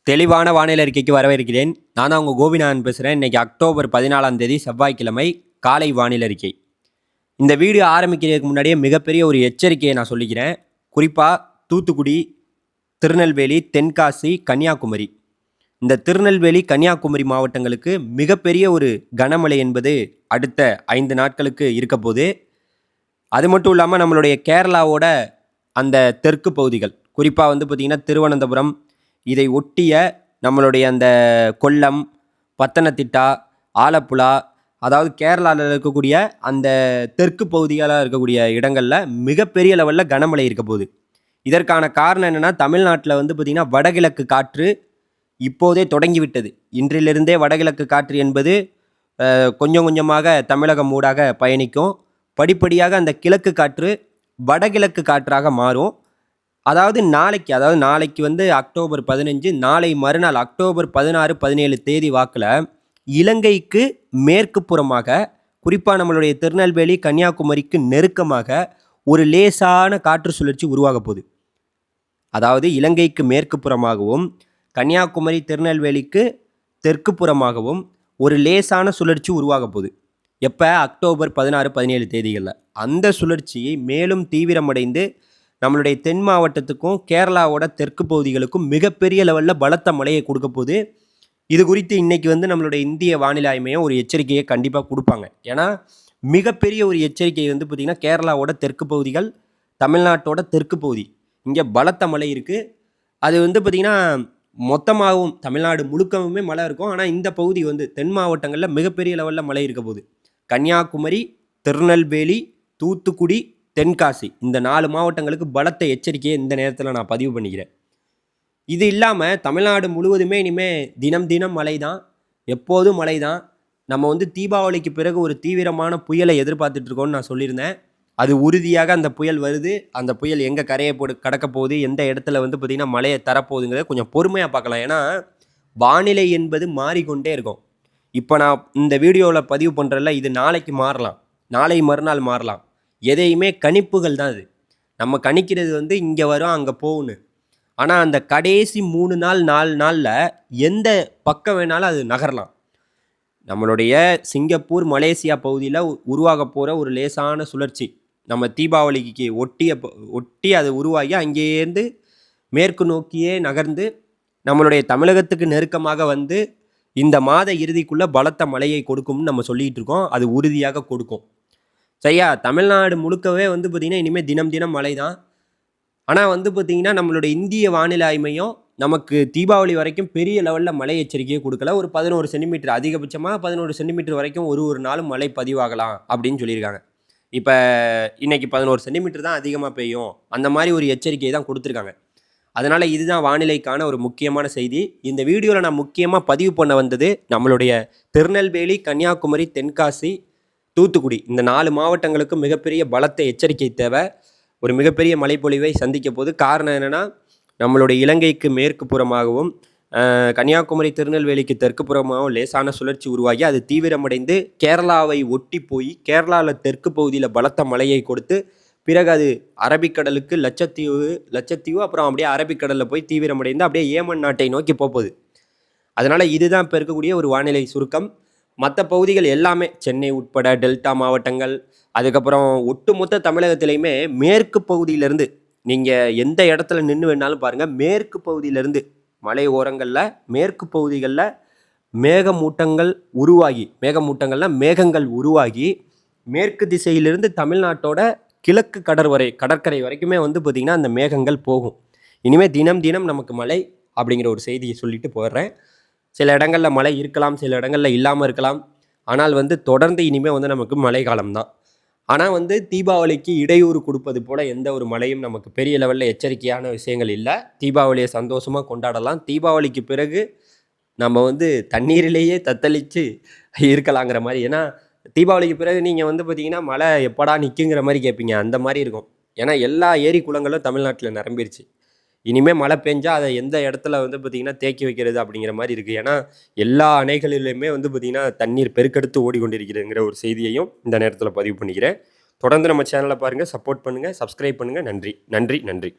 தெளிவான வானிலை அறிக்கைக்கு வரவேற்கிறேன். நான் தான் உங்கள் கோபிநாதன் பேசுகிறேன். இன்றைக்கி அக்டோபர் 14ஆம் தேதி செவ்வாய்க்கிழமை காலை வானிலை அறிக்கை. இந்த வீடியோ ஆரம்பிக்கிறதுக்கு முன்னாடியே மிகப்பெரிய ஒரு எச்சரிக்கையை நான் சொல்லிக்கிறேன். குறிப்பாக தூத்துக்குடி, திருநெல்வேலி, தென்காசி, கன்னியாகுமரி, இந்த திருநெல்வேலி கன்னியாகுமரி மாவட்டங்களுக்கு மிகப்பெரிய ஒரு கனமழை என்பது அடுத்த 5 நாட்களுக்கு இருக்க போது. அது மட்டும் இல்லாமல் நம்மளுடைய கேரளாவோட அந்த தெற்கு பகுதிகள், குறிப்பாக பார்த்திங்கன்னா திருவனந்தபுரம், இதை ஒட்டிய நம்மளுடைய அந்த கொல்லம், பத்தனத்திட்டா, ஆலப்புழா, அதாவது கேரளாவில் இருக்கக்கூடிய அந்த தெற்கு பகுதிகளாக இருக்கக்கூடிய இடங்களில் மிகப்பெரிய லெவலில் கனமழை இருக்க போகுது. இதற்கான காரணம் என்னென்னா, தமிழ்நாட்டில் பார்த்திங்கன்னா வடகிழக்கு காற்று இப்போதே தொடங்கிவிட்டது. இன்றிலிருந்தே வடகிழக்கு காற்று என்பது கொஞ்சம் கொஞ்சமாக தமிழகம் ஊடாக பயணிக்கும். படிப்படியாக அந்த கிழக்கு காற்று வடகிழக்கு காற்றாக மாறும். அதாவது நாளைக்கு அக்டோபர் 15, நாளை மறுநாள் அக்டோபர் 16, 17 தேதி வாக்கில் இலங்கைக்கு மேற்கு புறமாக, குறிப்பாக நம்மளுடைய திருநெல்வேலி, கன்னியாகுமரிக்கு நெருக்கமாக ஒரு லேசான காற்று சுழற்சி உருவாக போகுது. அதாவது இலங்கைக்கு மேற்கு புறமாகவும், கன்னியாகுமரி, திருநெல்வேலிக்கு தெற்கு புறமாகவும் ஒரு லேசான சுழற்சி உருவாக போகுது. எப்போ? அக்டோபர் 16, 17 தேதிகளில். அந்த சுழற்சியை மேலும் தீவிரமடைந்து நம்மளுடைய தென் மாவட்டத்துக்கும் கேரளாவோட தெற்கு பகுதிகளுக்கும் மிகப்பெரிய லெவலில் பலத்த மழையை கொடுக்க போகுது. இது குறித்து இன்றைக்கி நம்மளுடைய இந்திய வானிலை ஆய்வு மையம் ஒரு எச்சரிக்கையை கண்டிப்பாக கொடுப்பாங்க. ஏன்னா மிகப்பெரிய ஒரு எச்சரிக்கை பார்த்திங்கன்னா கேரளாவோட தெற்கு பகுதிகள், தமிழ்நாட்டோட தெற்கு பகுதி, இங்கே பலத்த மழை இருக்குது. அது பார்த்திங்கன்னா மொத்தமாகவும் தமிழ்நாடு முழுக்கவுமே மழை இருக்கும். ஆனால் இந்த பகுதி தென் மாவட்டங்களில் மிகப்பெரிய லெவலில் மழை இருக்க போகுது. கன்னியாகுமரி, திருநெல்வேலி, தூத்துக்குடி, தென்காசி, இந்த 4 மாவட்டங்களுக்கு பலத்த எச்சரிக்கையை இந்த நேரத்தில் நான் பதிவு பண்ணிக்கிறேன். இது இல்லாமல் தமிழ்நாடு முழுவதுமே இனிமேல் தினம் தினம் மழை தான், எப்போதும் மழை தான். நம்ம தீபாவளிக்கு பிறகு ஒரு தீவிரமான புயலை எதிர்பார்த்துட்ருக்கோன்னு நான் சொல்லியிருந்தேன். அது உறுதியாக அந்த புயல் வருது. அந்த புயல் எங்கே கரையை கடக்க போகுது, எந்த இடத்துல பார்த்திங்கன்னா மழையை தரப்போகுதுங்கிறத கொஞ்சம் பொறுமையாக பார்க்கலாம். ஏன்னா வானிலை என்பது மாறிக்கொண்டே இருக்கும். இப்போ நான் இந்த வீடியோவில் பதிவு பண்ணுறல, இது நாளைக்கு மாறலாம், நாளை மறுநாள் மாறலாம். எதையுமே கணிப்புகள் தான். அது நம்ம கணிக்கிறது இங்கே வரும், அங்கே போகணும். ஆனால் அந்த கடைசி 3 நாள் 4 நாளில் எந்த பக்கம் வேணாலும் அது நகரலாம். நம்மளுடைய சிங்கப்பூர், மலேசியா பகுதியில் உருவாக போகிற ஒரு லேசான சுழற்சி நம்ம தீபாவளிக்கு ஒட்டி அது உருவாகி அங்கேருந்து மேற்கு நோக்கியே நகர்ந்து நம்மளுடைய தமிழகத்துக்கு நெருக்கமாக இந்த மாத இறுதிக்குள்ளே பலத்த மழையை கொடுக்கும்னு நம்ம சொல்லிகிட்டு இருக்கோம். அது உறுதியாக கொடுக்கும். சரியா? தமிழ்நாடு முழுக்கவே பார்த்திங்கன்னா இனிமேல் தினம் தினம் மழை தான். ஆனால் பார்த்திங்கன்னா நம்மளுடைய இந்திய வானிலை ஆய்வு மையம் நமக்கு தீபாவளி வரைக்கும் பெரிய லெவலில் மழை எச்சரிக்கையை கொடுக்கல. ஒரு 11 சென்டிமீட்டர், அதிகபட்சமாக 11 சென்டிமீட்டர் வரைக்கும் ஒரு நாளும் மழை பதிவாகலாம் அப்படின்னு சொல்லியிருக்காங்க. இப்போ இன்றைக்கி 11 சென்டிமீட்டர் தான் அதிகமாக பெய்யும், அந்த மாதிரி ஒரு எச்சரிக்கையை தான் கொடுத்துருக்காங்க. அதனால் இதுதான் வானிலைக்கான ஒரு முக்கியமான செய்தி. இந்த வீடியோவில் நான் முக்கியமாக பதிவு பண்ண வந்தது நம்மளுடைய திருநெல்வேலி, கன்னியாகுமரி, தென்காசி, தூத்துக்குடி, இந்த 4 மாவட்டங்களுக்கு மிகப்பெரிய பலத்த எச்சரிக்கை தேவை. ஒரு மிகப்பெரிய மழைப்பொழிவை சந்திக்க போது. காரணம் என்னென்னா, நம்மளுடைய இலங்கைக்கு மேற்கு புறமாகவும், கன்னியாகுமரி, திருநெல்வேலிக்கு தெற்கு புறமாகவும் லேசான சுழற்சி உருவாகி அது தீவிரமடைந்து கேரளாவை ஒட்டி போய் கேரளாவில் தெற்கு பகுதியில் பலத்த மழையை கொடுத்து, பிறகு அது அரபிக்கடலுக்கு லட்சத்தீவு அப்புறம் அப்படியே அரபிக்கடலில் போய் தீவிரமடைந்து அப்படியே ஏமன் நாட்டை நோக்கி போகுது. அதனால் இதுதான் இப்போ இருக்கக்கூடிய ஒரு வானிலை சுருக்கம். மற்ற பகுதிகள் எல்லாமே சென்னை உட்பட டெல்டா மாவட்டங்கள், அதுக்கப்புறம் ஒட்டுமொத்த தமிழகத்திலையுமே மேற்கு பகுதியிலேருந்து நீங்கள் எந்த இடத்துல நின்று வேணாலும் பாருங்கள், மேற்கு பகுதியிலேருந்து மலை ஓரங்களில் மேற்கு பகுதிகளில் மேகங்கள் உருவாகி மேற்கு திசையிலிருந்து தமிழ்நாட்டோட கிழக்கு கடற்கரை வரைக்குமே பார்த்திங்கன்னா அந்த மேகங்கள் போகும். இனிமேல் தினம் தினம் நமக்கு மழை அப்படிங்கிற ஒரு செய்தியை சொல்லிட்டு போயிடுறேன். சில இடங்களில் மழை இருக்கலாம், சில இடங்களில் இல்லாமல் இருக்கலாம். ஆனால் தொடர்ந்து இனிமேல் நமக்கு மழை காலம்தான். ஆனால் தீபாவளிக்கு இடையூறு கொடுப்பது போல் எந்த ஒரு மழையும் நமக்கு பெரிய லெவலில் எச்சரிக்கையான விஷயங்கள் இல்லை. தீபாவளியை சந்தோஷமாக கொண்டாடலாம். தீபாவளிக்கு பிறகு நம்ம தண்ணீரிலேயே தத்தளித்து இருக்கலாங்கிற மாதிரி. ஏன்னா தீபாவளிக்கு பிறகு நீங்கள் பார்த்திங்கன்னா மழை எப்படா நிற்குங்கிற மாதிரி கேட்பீங்க. அந்த மாதிரி இருக்கும். ஏன்னா எல்லா ஏரி குளங்களும் தமிழ்நாட்டில் நிரம்பிடுச்சு. இனிமேல் மழை பெஞ்சால் அதை எந்த இடத்துல பார்த்திங்கன்னா தேக்கி வைக்கிறது அப்படிங்கிற மாதிரி இருக்குது. ஏன்னா எல்லா அணைகளிலுமே பார்த்திங்கன்னா தண்ணீர் பெருக்கெடுத்து ஓடிக்கொண்டிருக்கிறதுங்கிற ஒரு செய்தியையும் இந்த நேரத்தில் பதிவு பண்ணிக்கிறேன். தொடர்ந்து நம்ம சேனலை பாருங்கள், சப்போர்ட் பண்ணுங்கள், சப்ஸ்கிரைப் பண்ணுங்கள். நன்றி நன்றி நன்றி.